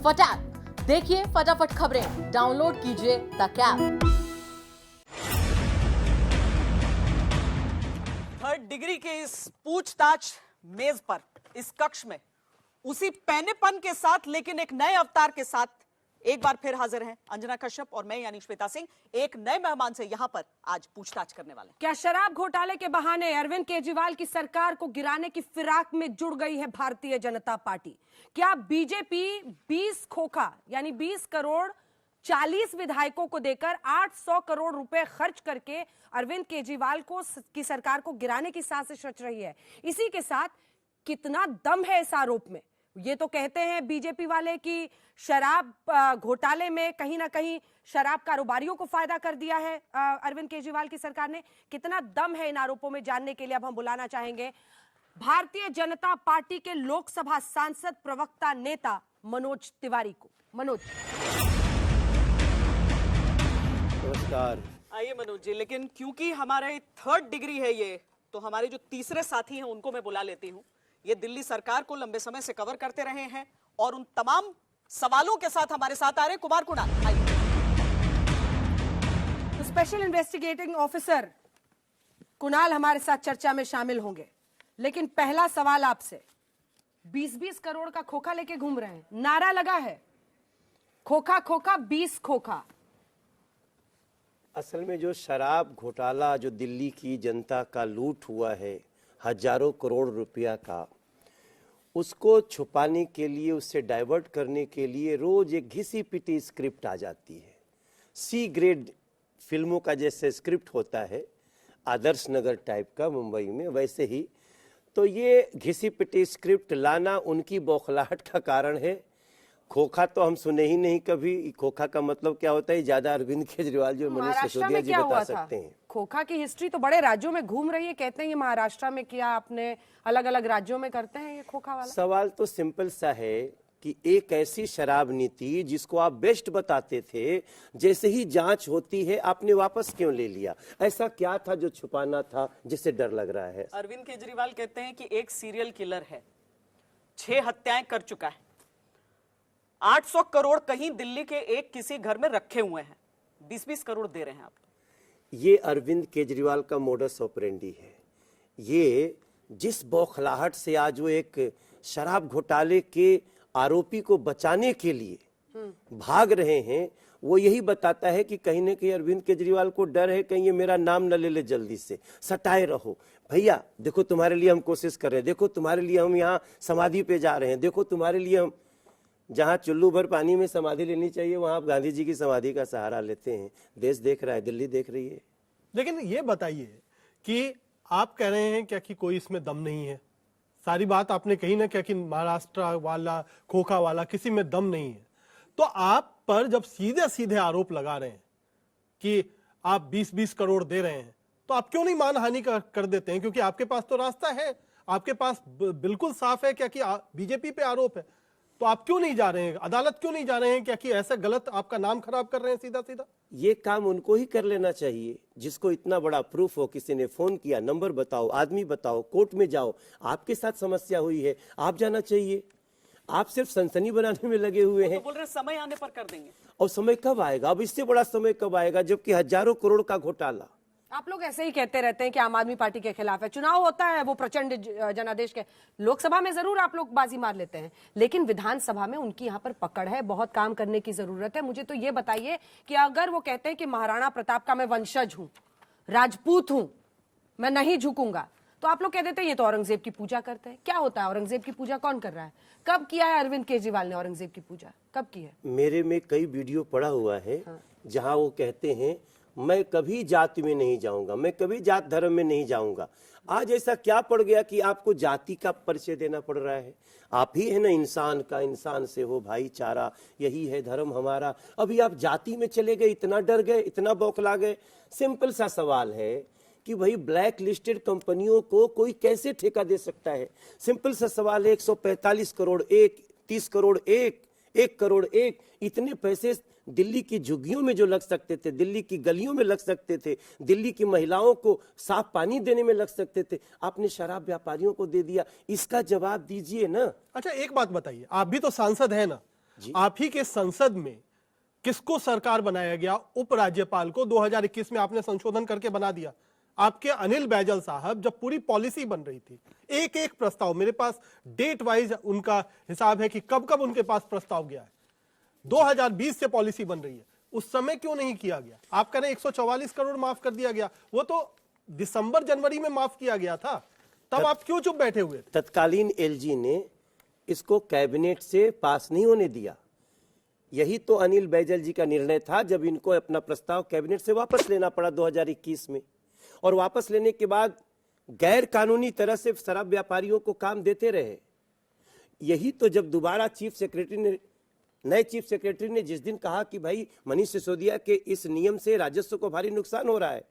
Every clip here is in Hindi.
फटाक। देखिए फटाफट खबरें, डाउनलोड कीजिए तक ऐप। थर्ड डिग्री के इस पूछताछ मेज पर, इस कक्ष में, उसी पैनेपन के साथ लेकिन एक नए अवतार के साथ एक बार फिर हाजिर हैं अंजना कश्यप और मैं यानी श्वेता सिंह, एक नए मेहमान से यहां पर आज पूछताछ करने वाले हैं। क्या शराब घोटाले के बहाने अरविंद केजरीवाल की सरकार को गिराने की फिराक में जुड़ गई है भारतीय जनता पार्टी? क्या बीजेपी 20 खोखा यानी 20 करोड़ 40 विधायकों को देकर 800 करोड़ रुपए खर्च करके अरविंद केजरीवाल की सरकार को गिराने की साजिश रच रही है? इसी के साथ कितना दम है इस आरोप में? ये तो कहते हैं बीजेपी वाले कि शराब घोटाले में कहीं ना कहीं शराब कारोबारियों को फायदा कर दिया है अरविंद केजरीवाल की सरकार ने। कितना दम है इन आरोपों में, जानने के लिए अब हम बुलाना चाहेंगे भारतीय जनता पार्टी के लोकसभा सांसद, प्रवक्ता, नेता मनोज तिवारी को। मनोज, नमस्कार। आइए मनोज जी, लेकिन क्योंकि हमारे थर्ड डिग्री है ये, तो हमारे जो तीसरे साथी हैं उनको मैं बुला लेती हूं। ये दिल्ली सरकार को लंबे समय से कवर करते रहे हैं और उन तमाम सवालों के साथ हमारे साथ आ रहे कुमार कुणाल। तो स्पेशल इन्वेस्टिगेटिंग ऑफिसर कुणाल हमारे साथ चर्चा में शामिल होंगे, लेकिन पहला सवाल आपसे। 20-20 करोड़ का खोखा लेके घूम रहे हैं, नारा लगा है खोखा खोखा 20 खोखा। असल में जो शराब घोटाला जो दिल्ली की जनता का लूट हुआ है हजारों करोड़ रुपया का, उसको छुपाने के लिए, उससे डाइवर्ट करने के लिए रोज एक घिसी पिटी स्क्रिप्ट आ जाती है। सी ग्रेड फिल्मों का जैसे स्क्रिप्ट होता है आदर्श नगर टाइप का मुंबई में, वैसे ही तो ये घिसी पिटी स्क्रिप्ट लाना उनकी बौखलाहट का कारण है। खोखा तो हम सुने ही नहीं कभी। खोखा का मतलब क्या होता है ज्यादा अरविंद केजरीवाल जो मनीष सिसोदिया जी बता सकते हैं। खोखा की हिस्ट्री तो बड़े राज्यों में घूम रही है, कहते हैं ये महाराष्ट्र में किया आपने, अलग अलग राज्यों में करते हैं ये खोखा वाला। सवाल तो सिंपल सा है कि एक ऐसी शराब नीति जिसको आप बेस्ट बताते थे, जैसे ही जांच होती है आपने वापस क्यों ले लिया? ऐसा क्या था जो छुपाना था जिससे डर लग रहा है? अरविंद केजरीवाल कहते हैं कि एक सीरियल किलर है, 6 हत्याएं कर चुका है, 800 करोड़ कहीं दिल्ली के एक किसी घर में रखे हुए हैं, 20-20 करोड़ दे रहे हैं आप। ये अरविंद केजरीवाल का मोडस ऑपरेंडी है। ये जिस बौखलाहट से आज वो एक शराब घोटाले के आरोपी को बचाने के लिए भाग रहे हैं, वो यही बताता है कि कहीं ना कहीं अरविंद केजरीवाल को डर है कहीं ये मेरा नाम न ले ले, जल्दी से सटाए रहो। भैया देखो तुम्हारे लिए हम कोशिश कर रहे हैं, देखो तुम्हारे लिए हम यहाँ समाधि पे जा रहे हैं, देखो तुम्हारे लिए हम जहाँ चुल्लू भर पानी में समाधि लेनी चाहिए वहां आप गांधी जी की समाधि का सहारा लेते हैं। देश देख रहा है, दिल्ली देख रही है। लेकिन ये बताइए कि आप कह रहे हैं क्या कि कोई इसमें दम नहीं है? सारी बात आपने कही ना क्या कि महाराष्ट्र वाला खोखा वाला किसी में दम नहीं है। तो आप पर जब सीधे सीधे आरोप लगा रहे हैं कि आप 20-20 करोड़ दे रहे हैं, तो आप क्यों नहीं मानहानि कर देते हैं? क्योंकि आपके पास तो रास्ता है, आपके पास बिल्कुल साफ है क्या कि बीजेपी पे आरोप है, तो आप क्यों नहीं जा रहे हैं अदालत? क्यों नहीं जा रहे हैं क्या कि ऐसा गलत आपका नाम खराब कर रहे हैं सीधा सीधा? ये काम उनको ही कर लेना चाहिए जिसको इतना बड़ा प्रूफ हो, किसी ने फोन किया, नंबर बताओ, आदमी बताओ, कोर्ट में जाओ, आपके साथ समस्या हुई है, आप जाना चाहिए। आप सिर्फ सनसनी बनाने में लगे हुए हैं। तो बोल रहे समय आने पर कर देंगे। और समय कब आएगा? अब इससे बड़ा समय कब आएगा जबकि हजारों करोड़ का घोटाला। आप लोग ऐसे ही कहते रहते हैं कि आम आदमी पार्टी के खिलाफ है। चुनाव होता है, वो प्रचंड जनादेश के, लोकसभा में जरूर आप लोग बाजी मार लेते हैं, लेकिन विधानसभा में उनकी यहाँ पर पकड़ है, बहुत काम करने की जरूरत है। मुझे तो ये बताइए कि अगर वो कहते हैं कि महाराणा प्रताप का मैं वंशज हूं, राजपूत हूं, मैं नहीं झुकूंगा, तो आप लोग कह देते हैं ये तो औरंगजेब की पूजा करते हैं। क्या होता है औरंगजेब की पूजा? कौन कर रहा है? कब किया है अरविंद केजरीवाल ने औरंगजेब की पूजा? कब की है? मेरे में कई वीडियो पड़ा हुआ है जहां वो कहते हैं मैं कभी जाति में नहीं जाऊंगा, मैं कभी जात धर्म में नहीं जाऊंगा। आज ऐसा क्या पड़ गया कि आपको जाति का परिचय देना पड़ रहा है? आप ही है ना इंसान का, इंसान से हो भाईचारा, यही है धर्म हमारा। अभी आप जाति में चले गए, इतना डर गए, इतना बौखला गए। सिंपल सा सवाल है कि भाई ब्लैक लिस्टेड कंपनियों को कोई कैसे ठेका दे सकता है? सिंपल सा सवाल है। 145 करोड़ एक, 30 करोड़ एक, 1 करोड़ एक, इतने पैसे दिल्ली की झुग्गियों में जो लग सकते थे, दिल्ली की गलियों में लग सकते थे, दिल्ली की महिलाओं को साफ पानी देने में लग सकते थे, आपने शराब व्यापारियों को दे दिया। इसका जवाब दीजिए ना। अच्छा एक बात बताइए, आप भी तो सांसद है ना, आप ही के संसद में किसको सरकार बनाया गया? उपराज्यपाल को 2021 में आपने संशोधन करके बना दिया। आपके अनिल बैजल साहब जब पूरी पॉलिसी बन रही थी, एक एक प्रस्ताव, मेरे पास डेट वाइज उनका हिसाब है कि कब कब उनके पास प्रस्ताव गया है। 2020 से पॉलिसी बन रही है, उस समय क्यों नहीं किया गया? आप कह रहे हैं 144 करोड़ माफ कर दिया गया, वो तो दिसंबर जनवरी में माफ किया गया था, तब आप क्यों चुप बैठे हुए थे? तत्कालीन एलजी ने इसको कैबिनेट से पास नहीं होने दिया। यही तो अनिल बैजल जी का निर्णय था, जब इनको अपना प्रस्ताव कैबिनेट से वापस लेना पड़ा 2021 में। और वापस लेने के बाद गैर कानूनी तरह से शराब व्यापारियों को काम देते रहे। यही तो जब दोबारा नए चीफ सेक्रेटरी ने जिस दिन कहा कि भाई मनीष सिसोदिया के इस नियम से राजस्व को भारी नुकसान हो रहा है,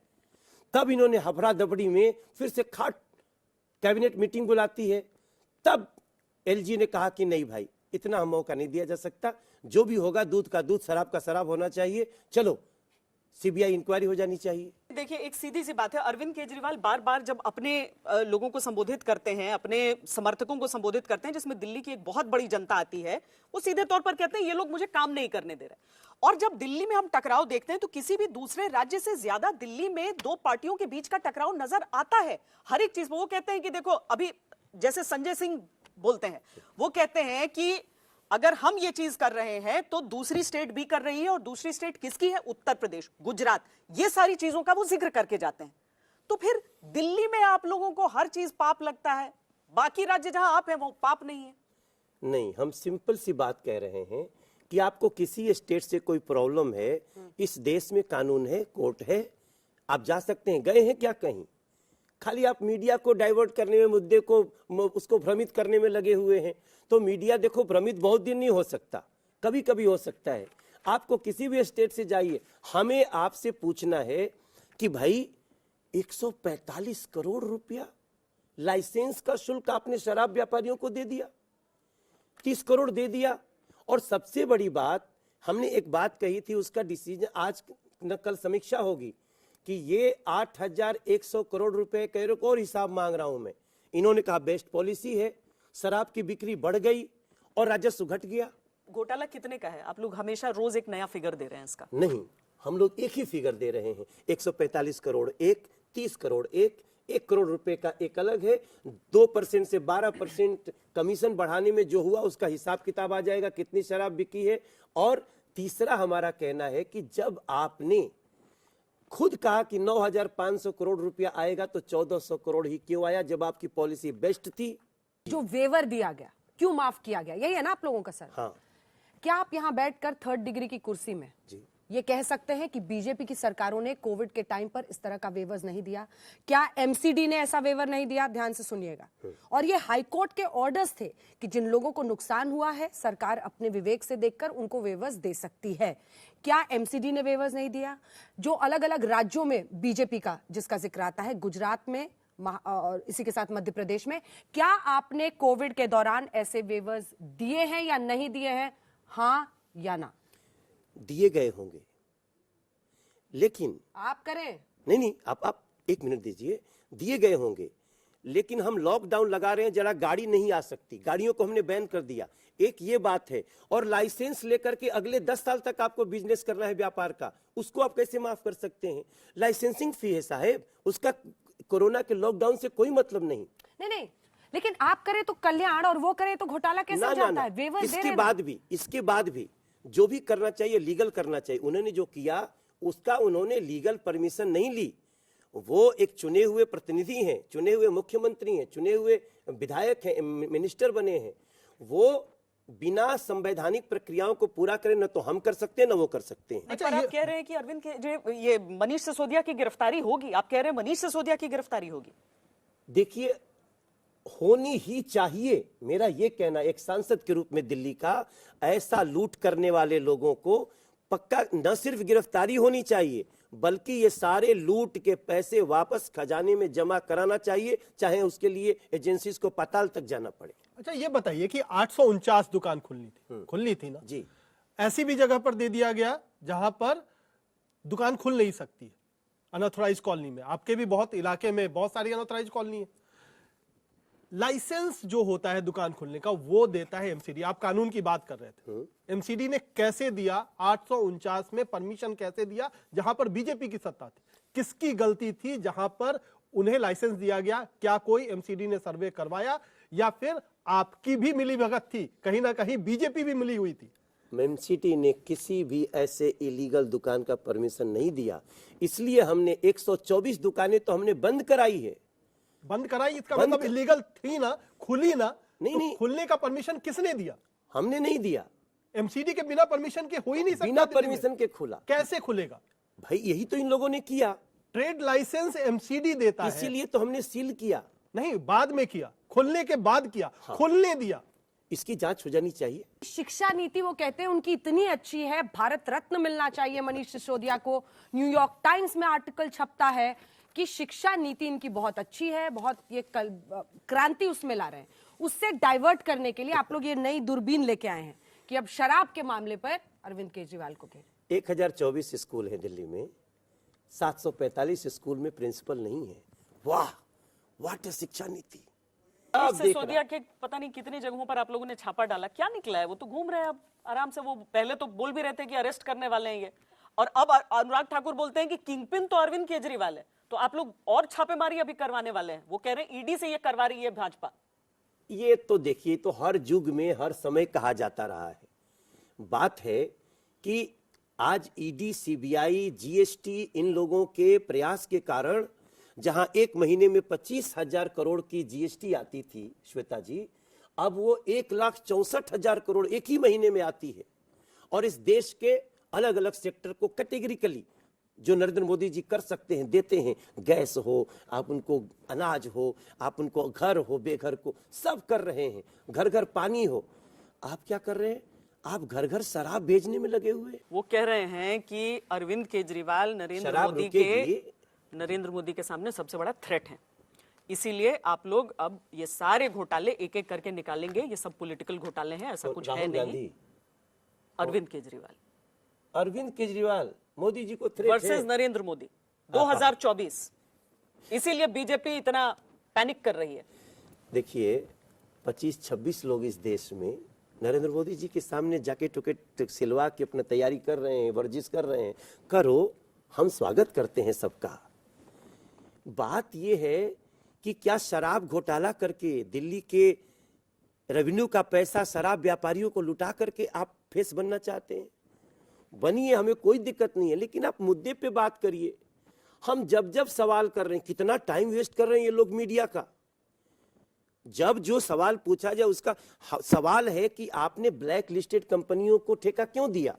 तब इन्होंने हफड़ा दबड़ी में फिर से खाट कैबिनेट मीटिंग बुलाती है। तब एलजी ने कहा कि नहीं भाई, इतना हम मौका नहीं दिया जा सकता, जो भी होगा दूध का दूध शराब का शराब होना चाहिए, चलो सीबीआई इंक्वायरी हो जानी चाहिए। देखिए, एक सीधी सी बात है, अरविंद केजरीवाल बार बार जब अपने लोगों को संबोधित करते हैं, अपने समर्थकों को संबोधित करते हैं, जिसमें दिल्ली की एक बहुत बड़ी जनता आती है, वो सीधे तौर पर कहते हैं ये लोग मुझे काम नहीं करने दे रहे। और जब दिल्ली में हम टकराव देखते हैं तो किसी भी दूसरे राज्य से ज्यादा दिल्ली में दो पार्टियों के बीच का टकराव नजर आता है हर एक चीज में। वो कहते हैं कि देखो, अभी जैसे संजय सिंह बोलते हैं, वो कहते हैं कि अगर हम ये चीज कर रहे हैं तो दूसरी स्टेट भी कर रही है, और दूसरी स्टेट किसकी है? उत्तर प्रदेश, गुजरात, ये सारी चीजों का वो जिक्र करके जाते हैं। तो फिर दिल्ली में आप लोगों को हर चीज पाप लगता है, बाकी राज्य जहां आप हैं वो पाप नहीं है। नहीं, हम सिंपल सी बात कह रहे हैं कि आपको किसी स्टेट से कोई प्रॉब्लम है, इस देश में कानून है, कोर्ट है, आप जा सकते हैं। गए हैं क्या कहीं? खाली आप मीडिया को डाइवर्ट करने में, मुद्दे को उसको भ्रमित करने में लगे हुए हैं। तो मीडिया देखो, भ्रमित बहुत दिन नहीं हो सकता, कभी कभी हो सकता है। आपको किसी भी स्टेट से जाइए, हमें आपसे पूछना है कि भाई 145 करोड़ रुपया लाइसेंस का शुल्क आपने शराब व्यापारियों को दे दिया, 30 करोड़ दे दिया। और सबसे बड़ी बात, हमने एक बात कही थी, उसका डिसीजन आज न कल समीक्षा होगी कि ये 8,100 करोड़ रुपए का एक और हिसाब मांग रहा हूं मैं। इन्होंने कहा बेस्ट पॉलिसी है, शराब की बिक्री बढ़ गई और राजस्व घट गया। घोटाला कितने का है? आप लोग हमेशा रोज एक नया फिगर दे रहे हैं इसका। नहीं, हम लोग एक ही फिगर दे रहे हैं, 145 करोड़ एक, 30 करोड़ एक, 1 करोड़ रुपए का एक अलग है। 2% से 12% कमीशन बढ़ाने में जो हुआ उसका हिसाब किताब आ जाएगा, कितनी शराब बिकी है। और तीसरा हमारा कहना है कि जब आपने खुद कहा कि 9,500 करोड़ रुपया आएगा, तो 1,400 करोड़ ही क्यों आया जब आपकी पॉलिसी बेस्ट थी? जो वेवर दिया गया, क्यों माफ किया गया, यही है ना आप लोगों का सर? हाँ। क्या आप यहां बैठकर 3rd डिग्री की कुर्सी में जी ये कह सकते हैं कि बीजेपी की सरकारों ने कोविड के टाइम पर इस तरह का वेवर्स नहीं दिया? क्या एमसीडी ने ऐसा वेवर नहीं दिया? ध्यान से सुनिएगा। और ये हाईकोर्ट के ऑर्डर्स थे कि जिन लोगों को नुकसान हुआ है, सरकार अपने विवेक से देखकर उनको वेवर्स दे सकती है। क्या एमसीडी ने वेवर्स नहीं दिया? जो अलग अलग राज्यों में बीजेपी का जिसका जिक्र आता है, गुजरात में और इसी के साथ मध्य प्रदेश में, क्या आपने कोविड के दौरान ऐसे वेवर्स दिए हैं या नहीं दिए हैं? हाँ या ना? दिए गए होंगे, लेकिन आप करें। नहीं, आप 1 मिनट दीजिए। दिए गए होंगे, लेकिन हम लॉकडाउन लगा रहे हैं, जरा गाड़ी नहीं आ सकती, गाड़ियों को हमने बैन कर दिया, एक ये बात है। और लाइसेंस लेकर के अगले 10 साल तक आपको बिजनेस करना है व्यापार का, उसको आप कैसे माफ कर सकते हैं? लाइसेंसिंग फी है साहेब, उसका कोरोना के लॉकडाउन से कोई मतलब नहीं। नहीं, लेकिन आप करें तो कल्याण और वो करें तो घोटाला कैसे हो जाता है? वेवर इसके बाद भी जो भी करना चाहिए लीगल करना चाहिए। उन्होंने जो किया उसका उन्होंने लीगल परमिशन नहीं ली। वो एक चुने हुए प्रतिनिधि हैं, चुने हुए मुख्यमंत्री हैं, चुने हुए विधायक हैं, मिनिस्टर बने हैं। वो बिना संवैधानिक प्रक्रियाओं को पूरा करें, न तो हम कर सकते हैं न वो कर सकते हैं। पर आप कह रहे हैं कि अरविंद के ये मनीष सिसोदिया की गिरफ्तारी होगी, आप कह रहे हैं मनीष सिसोदिया की गिरफ्तारी होगी? देखिए, होनी ही चाहिए, मेरा ये कहना एक सांसद के रूप में दिल्ली का, ऐसा लूट करने वाले लोगों को पक्का न सिर्फ गिरफ्तारी होनी चाहिए, बल्कि ये सारे लूट के पैसे वापस खजाने में जमा कराना चाहिए, चाहे उसके लिए एजेंसीज को पाताल तक जाना पड़े। अच्छा, ये बताइए कि 849 दुकान खुलनी थी ना जी, ऐसी भी जगह पर दे दिया गया जहां पर दुकान खुल नहीं सकती है, अनऑथराइज कॉलोनी में। आपके भी बहुत इलाके में बहुत सारी अनऑथराइज कॉलोनी है। लाइसेंस जो होता है दुकान खोलने का वो देता है एमसीडी। आप कानून की बात कर रहे थे, एमसीडी ने कैसे दिया, 849 में परमिशन कैसे दिया जहां पर बीजेपी की सत्ता थी? किसकी गलती थी जहां पर उन्हें लाइसेंस दिया गया? क्या कोई एमसीडी ने सर्वे करवाया या फिर आपकी भी मिली भगत थी? कहीं ना कहीं बीजेपी भी मिली हुई थी। एमसीडी ने किसी भी ऐसे इलीगल दुकान का परमिशन नहीं दिया, इसलिए हमने 124 दुकानें तो हमने बंद कराई है। बंद कराई इसका मतलब इलीगल थी ना, खुली ना? नहीं, तो नहीं। खुलने का परमिशन किसने दिया? हमने नहीं दिया। एमसीडी के बिना परमिशन के हो ही नहीं सकता। बिना दिल्ली में। परमिशन के खुला। कैसे खुलेगा? भाई यही तो इन लोगों ने किया, ट्रेड लाइसेंस एमसीडी देता है। इसीलिए तो हमने सील किया। नहीं, बाद में किया, खुलने के बाद किया। हाँ। खुलने दिया। इसकी जांच हो जानी चाहिए। शिक्षा नीति वो कहते हैं उनकी इतनी अच्छी है, भारत रत्न मिलना चाहिए मनीष सिसोदिया को। न्यूयॉर्क टाइम्स में आर्टिकल छपता है कि शिक्षा नीति इनकी बहुत अच्छी है, बहुत ये क्रांति उसमें ला रहे हैं। उससे डाइवर्ट करने के लिए आप लोग ये नई दूरबीन लेके आए हैं कि अब शराब के मामले पर अरविंद केजरीवाल को घेरें। 1024 स्कूल है दिल्ली में, 745 स्कूल में प्रिंसिपल नहीं है। वाह, व्हाट है शिक्षा नीति। सिसोदिया के पता नहीं कितनी जगहों पर आप लोगों ने छापा डाला, क्या निकला है? वो तो घूम रहे हैं अब आराम से। वो पहले तो बोल भी रहे थे कि अरेस्ट करने वाले हैं ये, और अब अनुराग ठाकुर बोलते हैं कि किंगपिन तो अरविंद केजरीवाल है। तो आप लोग और छापेमारी अभी करवाने वाले हैं। वो कह रहे हैं ईडी से ये करवा रही है भाजपा। ये तो देखिए, तो हर युग में हर समय कहा जाता रहा है। बात है कि आज ईडी, सीबीआई, जीएसटी इन लोगों के प्रयास के कारण जहां एक महीने में 25,000 करोड़ की जीएसटी आती थी श्वेता जी, अब वो 1,64,000 करोड़ एक ही महीने में आती है। और इस देश के अलग अलग सेक्टर को कैटेगरिकली जो नरेंद्र मोदी जी कर सकते हैं देते हैं। गैस हो, आप उनको अनाज हो, आप उनको घर हो, बेघर को सब कर रहे हैं। घर घर पानी हो। आप क्या कर रहे हैं? आप घर घर शराब भेजने में लगे हुए। वो कह रहे हैं कि अरविंद केजरीवाल नरेंद्र मोदी के सामने सबसे बड़ा थ्रेट है, इसीलिए आप लोग अब ये सारे घोटाले एक एक करके निकालेंगे। ये सब पॉलिटिकल घोटाले हैं, ऐसा कुछ है नहीं। अरविंद केजरीवाल मोदी जी को थ्रेट वर्सेस नरेंद्र मोदी 2024, इसीलिए बीजेपी इतना पैनिक कर रही है। देखिए, 25-26 लोग इस देश में नरेंद्र मोदी जी के सामने जाके टुकट सिलवा के अपना तैयारी कर रहे हैं, वर्जिश कर रहे हैं। करो, हम स्वागत करते हैं सबका। बात यह है कि क्या शराब घोटाला करके दिल्ली के रेवेन्यू का पैसा शराब व्यापारियों को लुटा करके आप फेस बनना चाहते हैं? बनिए, हमें कोई दिक्कत नहीं है, लेकिन आप मुद्दे पे बात करिए। हम जब जब सवाल कर रहे हैं, कितना टाइम वेस्ट कर रहे हैं ये लोग मीडिया का। जब जो सवाल पूछा जाए उसका सवाल है कि आपने ब्लैक लिस्टेड कंपनियों को ठेका क्यों दिया?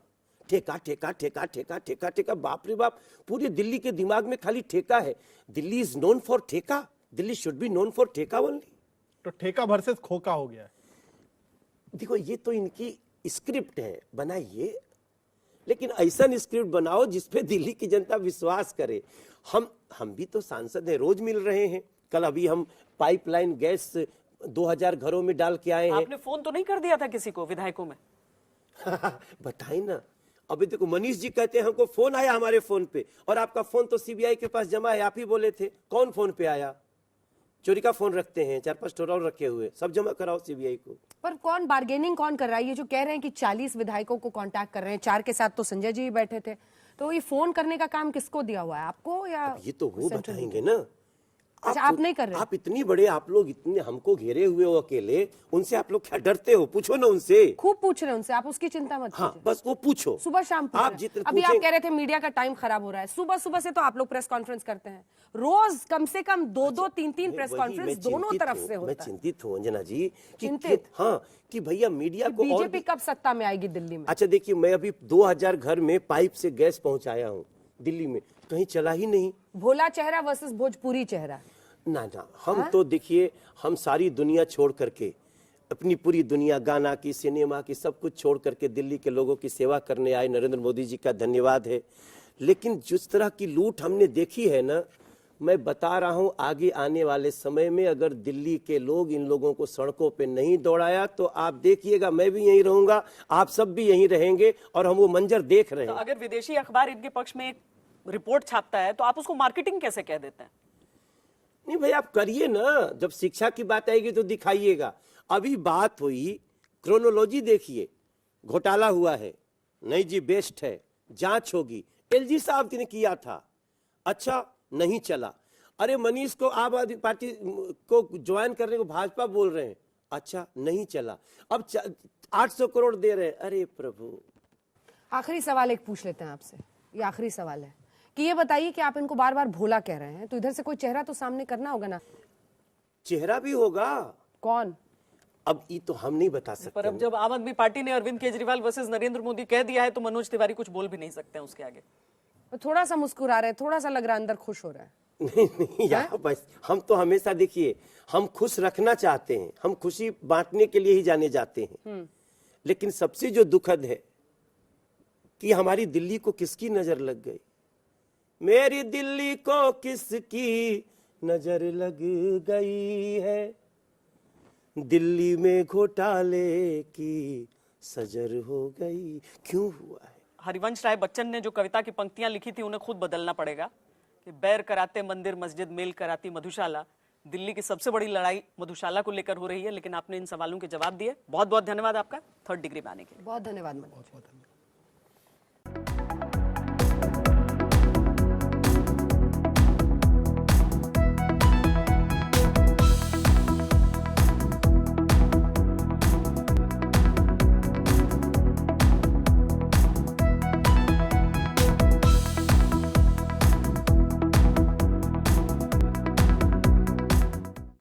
ठेका ठेका ठेका ठेका ठेका ठेका, बाप रे बाप, पूरी दिल्ली के दिमाग में खाली ठेका है। दिल्ली इज नोन फॉर ठेका, Delhi should be known for ठेका ओनली। तो ठेका वर्सेस खोका हो गया है। देखो, ये तो इनकी स्क्रिप्ट है, बनाइए, लेकिन ऐसा स्क्रिप्ट बनाओ जिसपे दिल्ली की जनता विश्वास करे। हम भी तो सांसद हैं, रोज मिल रहे हैं। कल अभी हम पाइपलाइन गैस 2000 घरों में डाल के आए हैं। आपने फोन तो नहीं कर दिया था किसी को, विधायकों में? बताइए ना। अभी देखो, मनीष जी कहते हैं हमको फोन आया हमारे फोन पे, और आपका फोन तो सीबीआई के पास जमा है, आप ही बोले थे। कौन फोन पे आया? चोरी का फोन रखते हैं, 4-5 टोरल रखे हुए, सब जमा कराओ सीबीआई को। पर कौन बार्गेनिंग कौन कर रहा है? ये जो कह रहे हैं कि 40 विधायकों को कांटेक्ट कर रहे हैं, 4 के साथ तो संजय जी ही बैठे थे, तो ये फोन करने का काम किसको दिया हुआ है, आपको या ये तो वो बताएंगे ना। अच्छा, आप नहीं कर रहे? आप इतनी बड़े, आप लोग इतने हमको घेरे हुए हो अकेले, उनसे आप लोग क्या डरते हो? पूछो ना उनसे। खूब पूछ रहे हैं उनसे, आप उसकी चिंता मत कीजिए। हाँ, बस वो पूछो, सुबह शाम पूछ आप रहे हैं। जितने अभी आप पूछें- कह रहे थे मीडिया का टाइम खराब हो रहा है। सुबह सुबह से तो आप लोग प्रेस कॉन्फ्रेंस करते हैं, रोज कम से कम 2-2, 3-3 प्रेस वही, कॉन्फ्रेंस मैं दोनों चिंतित तरफ हूँ, से मैं होता है। चिंतित हूँ अंजना जी चिंतित? हाँ, कि भैया मीडिया को। और बीजेपी कब सत्ता में आएगी दिल्ली में? अच्छा देखिए, मैं अभी 2000 घर में पाइप से गैस पहुंचाया हूँ दिल्ली में, कहीं चला ही नहीं। भोला चेहरा वर्सेस भोजपुरी चेहरा। ना, हम तो देखिए, हम सारी दुनिया छोड़ करके, अपनी पूरी दुनिया, गाना की, सिनेमा की, सब कुछ छोड़ करके दिल्ली के लोगों की सेवा करने आए। नरेंद्र मोदी जी का धन्यवाद है। लेकिन जिस तरह की लूट हमने देखी है ना, मैं बता रहा हूं, आगे आने वाले समय में अगर दिल्ली के लोग इन लोगों को सड़कों पे नहीं दौड़ाया तो आप देखिएगा, मैं भी यहीं रहूंगा, आप सब भी यहीं रहेंगे, और हम वो मंजर देख रहे हैं। तो अगर विदेशी अखबार इनके पक्ष में एक रिपोर्ट छापता है तो आप उसको मार्केटिंग कैसे कह देते हैं? नहीं भाई, आप करिए ना, जब शिक्षा की बात आएगी तो दिखाइएगा। अभी बात हुई, क्रोनोलॉजी देखिए, घोटाला हुआ है, नहीं जी बेस्ट है, जांच होगी, एलजी साहब ने किया था, अच्छा नहीं चला। अरे मनीष को आम आदमी पार्टी को ज्वाइन करने को भाजपा बोल रहे हैं, अच्छा नहीं चला। अब 800 करोड़ दे रहे हैं, अरे प्रभु। आखिरी सवाल एक पूछ लेते हैं आपसे, ये आखिरी सवाल है कि ये बताइए कि आप इनको बार बार भोला कह रहे हैं, तो इधर से कोई चेहरा तो सामने करना होगा ना। चेहरा भी होगा, कौन? अब ये तो हम नहीं बता सकते। पर अब जब आम आदमी पार्टी ने अरविंद केजरीवाल वर्सेस नरेंद्र मोदी कह दिया है तो मनोज तिवारी कुछ बोल भी नहीं सकते हैं उसके आगे। तो थोड़ा सा मुस्कुरा रहे हैं, थोड़ा सा लग रहा है अंदर खुश हो रहा है। नहीं यार, बस हम तो हमेशा देखिए, हम खुश रखना चाहते हैं, हम खुशी बांटने के लिए ही जाने जाते हैं। लेकिन सबसे जो दुखद है कि हमारी दिल्ली को किसकी नजर लग गई, मेरी दिल्ली को किसकी नजर लग गई है, दिल्ली में घोटाले की सजर हो गई, क्यों हुआ है? हरिवंश राय बच्चन ने जो कविता की पंक्तियां लिखी थी उन्हें खुद बदलना पड़ेगा कि बैर कराते मंदिर मस्जिद, मेल कराती मधुशाला। दिल्ली की सबसे बड़ी लड़ाई मधुशाला को लेकर हो रही है, लेकिन आपने इन सवालों के जवाब दिए। बहुत बहुत धन्यवाद आपका थर्ड डिग्री में आने के लिए। बहुत धन्यवाद मनोज।